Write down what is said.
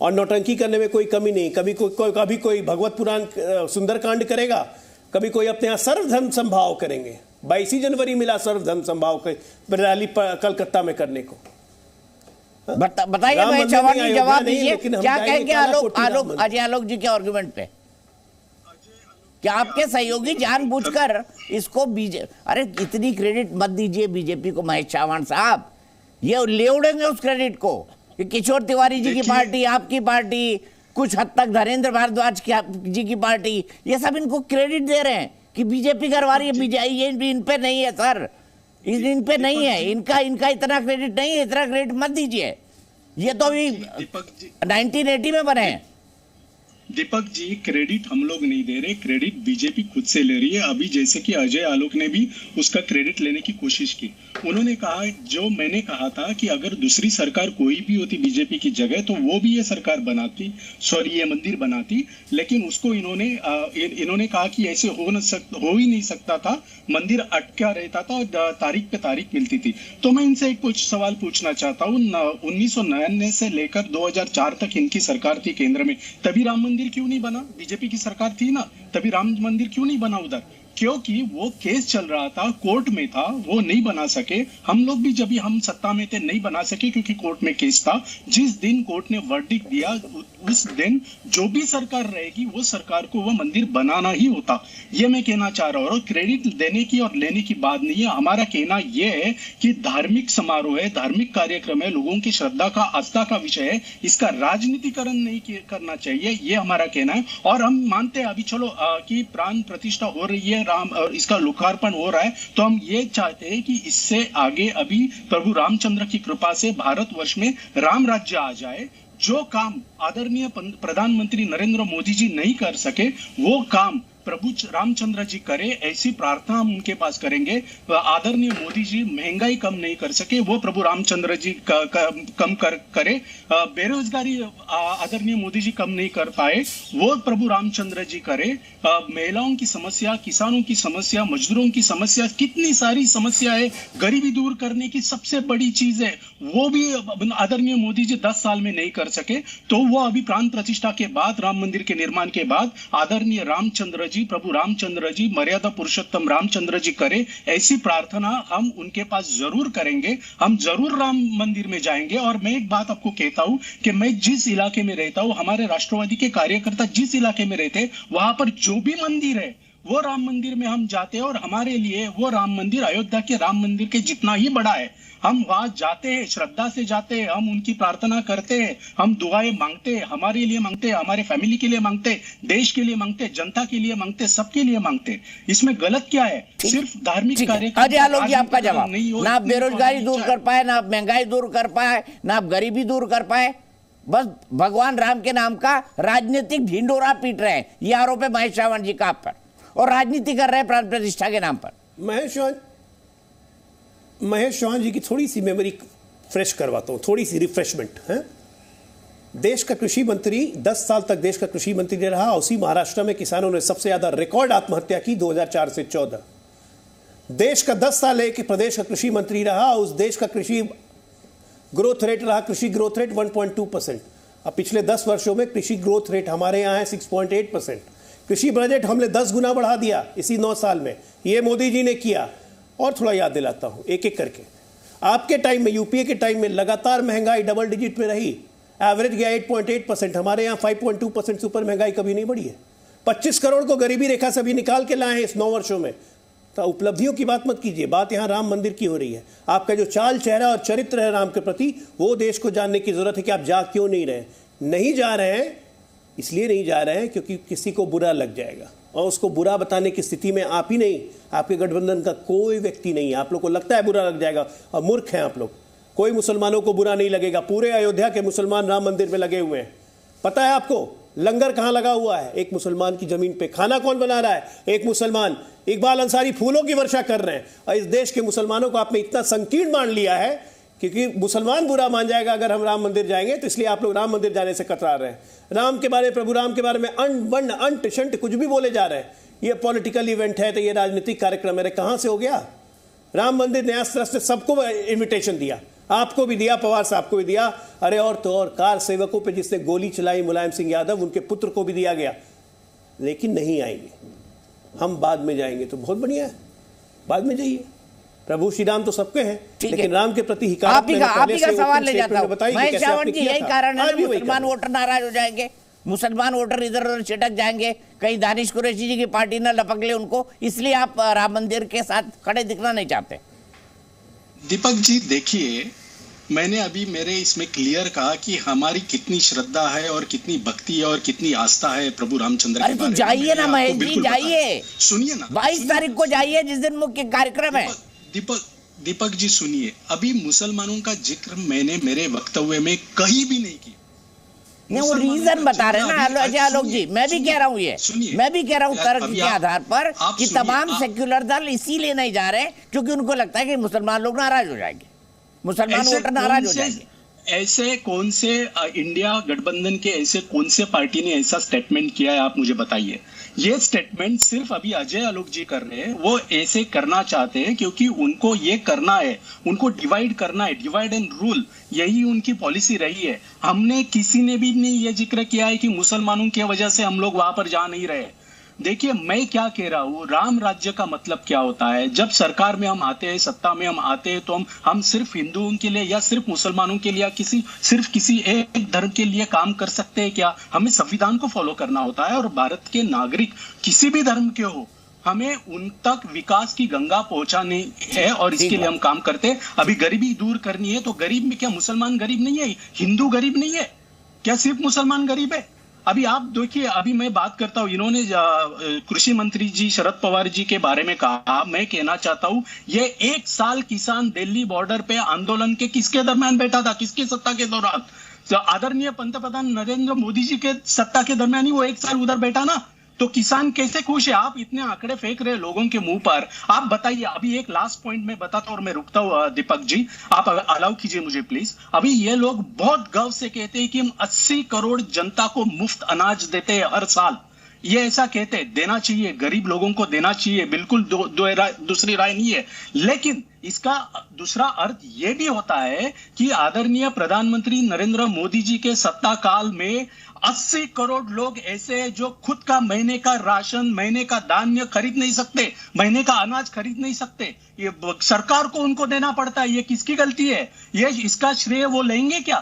और नौटंकी करने में कोई कमी नहीं। कभी कोई भगवत पुराण सुंदरकांड करेगा, कभी कोई अपने यहाँ सर्वधर्म संभाव करेंगे। 22 जनवरी मिला सर्वधर्म संभाव रैली कलकत्ता में करने को। बताइए भाई चौहान जी, जवाब दीजिए, क्या कहेंगे अजय आलोक जी के आर्गुमेंट पे? क्या आपके सहयोगी जानबूझकर इसको अरे इतनी क्रेडिट मत दीजिए बीजेपी को महेश चौहान साहब, ये ले उड़ेंगे उस क्रेडिट को कि किशोर तिवारी जी की पार्टी, आपकी पार्टी, कुछ हद तक धर्मेंद्र भारद्वाज जी की पार्टी, ये सब इनको क्रेडिट दे रहे हैं कि बीजेपी करवा रही है। ये इन पे नहीं है सर, इन पे नहीं है, इनका इतना क्रेडिट नहीं है, इतना क्रेडिट मत दीजिए। ये तो अभी 1980 में बने हैं। दीपक जी, क्रेडिट हम लोग नहीं दे रहे, क्रेडिट बीजेपी खुद से ले रही है। अभी जैसे कि अजय आलोक ने भी उसका क्रेडिट लेने की कोशिश की। उन्होंने कहा, जो मैंने कहा था कि अगर दूसरी सरकार कोई भी होती बीजेपी की जगह तो वो भी ये सरकार बनाती, सॉरी ये मंदिर बनाती, लेकिन उसको इन्होंने कहा कि ऐसे हो ही नहीं सकता था, मंदिर अटका रहता था और तारीख पे तारीख मिलती थी। तो मैं इनसे एक कुछ सवाल पूछना चाहता हूँ। 1999 से लेकर 2004 तक इनकी सरकार थी केंद्र में, तभी राम मंदिर क्यों नहीं बना? बीजेपी की सरकार थी ना, तभी राम मंदिर क्यों नहीं बना उधर? क्योंकि वो केस चल रहा था, कोर्ट में था, वो नहीं बना सके। हम लोग भी जब हम सत्ता में थे नहीं बना सके क्योंकि कोर्ट में केस था। जिस दिन कोर्ट ने वर्डिक्ट दिया उस दिन जो भी सरकार रहेगी वो सरकार को वो मंदिर बनाना ही होता। ये मैं कहना चाह रहा हूँ। और क्रेडिट देने की और लेने की बात नहीं है। हमारा कहना यह है कि धार्मिक समारोह है, धार्मिक कार्यक्रम है, लोगों की श्रद्धा का, आस्था का विषय है, इसका राजनीतिकरण नहीं करना चाहिए, ये हमारा कहना है। और हम मानते हैं अभी चलो कि प्राण प्रतिष्ठा हो रही है, राम और इसका लोकार्पण हो रहा है, तो हम ये चाहते हैं कि इससे आगे अभी प्रभु रामचंद्र की कृपा से भारतवर्ष में राम राज्य आ जाए। जो काम आदरणीय प्रधानमंत्री नरेंद्र मोदी जी नहीं कर सके वो काम प्रभु रामचंद्र जी करे, ऐसी प्रार्थना हम उनके पास करेंगे। आदरणीय मोदी जी महंगाई कम नहीं कर सके, वो प्रभु रामचंद्र जी कम करे। बेरोजगारी आदरणीय मोदी जी कम नहीं कर पाए, वो प्रभु रामचंद्र जी करे। महिलाओं की समस्या, किसानों की समस्या, मजदूरों की समस्या, कितनी सारी समस्या है, गरीबी दूर करने की सबसे बड़ी चीज है, वो भी आदरणीय मोदी जी 10 साल में नहीं कर सके। तो वो अभी प्राण प्रतिष्ठा के बाद, राम मंदिर के निर्माण के बाद आदरणीय रामचंद्र जी, प्रभु रामचंद्र जी, मर्यादा पुरुषोत्तम रामचंद्र जी करे, ऐसी प्रार्थना हम उनके पास जरूर करेंगे। हम जरूर राम मंदिर में जाएंगे। और मैं एक बात आपको कहता हूं कि मैं जिस इलाके में रहता हूं, हमारे राष्ट्रवादी के कार्यकर्ता जिस इलाके में रहते, वहां पर जो भी मंदिर है वो राम मंदिर में हम जाते हैं। और हमारे लिए वो राम मंदिर अयोध्या के राम मंदिर के जितना ही बड़ा है। हम वहां जाते हैं, श्रद्धा से जाते हैं, हम उनकी प्रार्थना करते हैं, हम दुआएं मांगते हैं, हमारे लिए मांगते हैं, हमारे फैमिली के लिए मांगते हैं, देश के लिए मांगते हैं, जनता के लिए मांगते हैं, सबके लिए मांगते हैं। इसमें गलत क्या है? सिर्फ धार्मिक कार्यक्रम। अजय आलोक जी, आपका जवाब। ना आप बेरोजगारी दूर कर पाए, ना आप महंगाई दूर कर पाए, ना आप गरीबी दूर कर पाए, बस भगवान राम के नाम का राजनीतिक ढिंडोरा पीट रहे हैं। ये आरोप है महेश चौहान जी का आप पर, और राजनीति कर रहे हैं प्राण प्रतिष्ठा के नाम पर। महेश चौहान जी की थोड़ी सी मेमोरी फ्रेश करवाता हूं, थोड़ी सी रिफ्रेशमेंट है। देश का कृषि मंत्री 10 साल तक देश का कृषि मंत्री रहा। उसी महाराष्ट्र में किसानों ने सबसे ज्यादा रिकॉर्ड आत्महत्या की 2004 से 14। देश का 10 साल है कि प्रदेश का कृषि मंत्री रहा। उस देश का कृषि ग्रोथ रेट रहा, कृषि ग्रोथ रेट 1.2%। अब पिछले 10 वर्षों में कृषि ग्रोथ रेट हमारे यहाँ है 6.8%। कृषि बजट हमने 10 गुना बढ़ा दिया इसी 9 साल में, ये मोदी जी ने किया। और थोड़ा याद दिलाता हूं एक एक करके। आपके टाइम में, यूपीए के टाइम में लगातार महंगाई डबल डिजिट में रही, एवरेज गया 8.8%। हमारे यहाँ 5.2% से ऊपर महंगाई कभी नहीं बढ़ी है। 25 करोड़ को गरीबी रेखा से अभी निकाल के लाए हैं इस 9 वर्षों में। तो उपलब्धियों की बात मत कीजिए, बात यहाँ राम मंदिर की हो रही है। आपका जो चाल चेहरा और चरित्र है राम के प्रति, वो देश को जानने की जरूरत है कि आप जा क्यों नहीं रहे। नहीं जा रहे हैं इसलिए नहीं जा रहे हैं क्योंकि किसी को बुरा लग जाएगा, और उसको बुरा बताने की स्थिति में आप ही नहीं, आपके गठबंधन का कोई व्यक्ति नहीं है। आप लोग को लगता है बुरा लग जाएगा, और मूर्ख हैं आप लोग। कोई मुसलमानों को बुरा नहीं लगेगा। पूरे अयोध्या के मुसलमान राम मंदिर में लगे हुए हैं। पता है आपको लंगर कहां लगा हुआ है? एक मुसलमान की जमीन पे। खाना कौन बना रहा है? एक मुसलमान। इकबाल अंसारी फूलों की वर्षा कर रहे हैं। और इस देश के मुसलमानों को आपने इतना संकीर्ण मान लिया है क्योंकि मुसलमान बुरा मान जाएगा अगर हम राम मंदिर जाएंगे, तो इसलिए आप लोग राम मंदिर जाने से कतरा रहे हैं। राम के बारे में, प्रभु राम के बारे में अंट शंट कुछ भी बोले जा रहे हैं। ये पॉलिटिकल इवेंट है, तो ये राजनीतिक कार्यक्रम है। कहां से हो गया? राम मंदिर न्यास ट्रस्ट ने सबको इन्विटेशन दिया। आपको भी दिया, पवार साहब को भी दिया, अरे और तो और कार सेवकों पे जिसने गोली चलाई मुलायम सिंह यादव, उनके पुत्र को भी दिया गया। लेकिन नहीं आएंगे, हम बाद में जाएंगे। तो बहुत बढ़िया है, बाद में जाइए। प्रभु श्री राम तो सबके हैं, लेकिन राम के प्रति ही आप ही का सवाल ले जाता हूं। महेश सावंत जी, यही कारण है मुसलमान वोटर नाराज हो जाएंगे, मुसलमान वोटर इधर उधर छिटक जाएंगे, कहीं दानिश कुरैशी जी की पार्टी न लपक ले उनको, इसलिए आप राम मंदिर के साथ खड़े दिखना नहीं चाहते। दीपक जी देखिए, मैंने अभी मेरे इसमें क्लियर कहा कि हमारी कितनी श्रद्धा है और कितनी भक्ति है और कितनी आस्था है प्रभु रामचंद्र के बारे में। जाइए ना महेश जी, जाइए, सुनिए ना, 22 तारीख को जाइए, जिस दिन मुख्य कार्यक्रम है। दीपक जी सुनिए, अभी मुसलमानों का जिक्र मैंने मेरे वक्तव्य में कहीं भी नहीं किया। नहीं, वो रीजन बता रहे ना अजय आलोक जी, मैं भी कह रहा हूँ ये, मैं भी कह रहा हूँ तर्क के आधार पर कि तमाम सेक्युलर दल इसीलिए नहीं जा रहे क्योंकि उनको लगता है कि मुसलमान लोग नाराज हो जाएंगे, मुसलमान वोटर नाराज हो जाएंगे। ऐसे कौन से इंडिया गठबंधन के ऐसे कौन से पार्टी ने ऐसा स्टेटमेंट किया है, आप मुझे बताइए। ये स्टेटमेंट सिर्फ अभी अजय आलोक जी कर रहे हैं, वो ऐसे करना चाहते हैं क्योंकि उनको ये करना है, उनको डिवाइड करना है, डिवाइड एंड रूल, यही उनकी पॉलिसी रही है। हमने किसी ने भी नहीं ये जिक्र किया है कि मुसलमानों की वजह से हम लोग वहां पर जा नहीं रहे। देखिए मैं क्या कह रहा हूँ, राम राज्य का मतलब क्या होता है। जब सरकार में हम आते हैं, सत्ता में हम आते हैं, तो हम सिर्फ हिंदुओं के लिए या सिर्फ मुसलमानों के लिए या सिर्फ किसी एक धर्म के लिए काम कर सकते हैं क्या? हमें संविधान को फॉलो करना होता है और भारत के नागरिक किसी भी धर्म के हो, हमें उन तक विकास की गंगा पहुंचानी है और इसके लिए हम काम करते हैं। अभी गरीबी दूर करनी है, तो गरीब में क्या मुसलमान गरीब नहीं है, हिंदू गरीब नहीं है क्या, सिर्फ मुसलमान गरीब है? अभी आप देखिए, अभी मैं बात करता हूं, इन्होंने कृषि मंत्री जी शरद पवार जी के बारे में कहा, मैं कहना चाहता हूं ये 1 साल किसान दिल्ली बॉर्डर पे आंदोलन के किसके दरमियान बैठा था, किसकी सत्ता के दौरान? आदरणीय पंतप्रधान नरेंद्र मोदी जी के सत्ता के दरमियान ही वो 1 साल उधर बैठा ना। तो किसान कैसे खुश है? आप इतने आंकड़े फेंक रहे लोगों के मुंह पर, आप बताइए। अभी एक लास्ट पॉइंट में बताता हूं और मैं रुकता हूं दीपक जी, आप अलाउ कीजिए मुझे प्लीज। अभी ये लोग बहुत गर्व से कहते हैं कि हम 80 करोड़ जनता को मुफ्त अनाज देते हैं हर साल। ये ऐसा कहते हैं, देना चाहिए, गरीब लोगों को देना चाहिए, बिल्कुल दूसरी राय नहीं है। लेकिन इसका दूसरा अर्थ यह भी होता है कि आदरणीय प्रधानमंत्री नरेंद्र मोदी जी के सत्ता काल में 80 करोड़ लोग ऐसे हैं जो खुद का महीने का राशन, महीने का धान्य खरीद नहीं सकते, महीने का अनाज खरीद नहीं सकते। ये सरकार को उनको देना पड़ता है। ये किसकी गलती है? ये इसका श्रेय वो लेंगे क्या?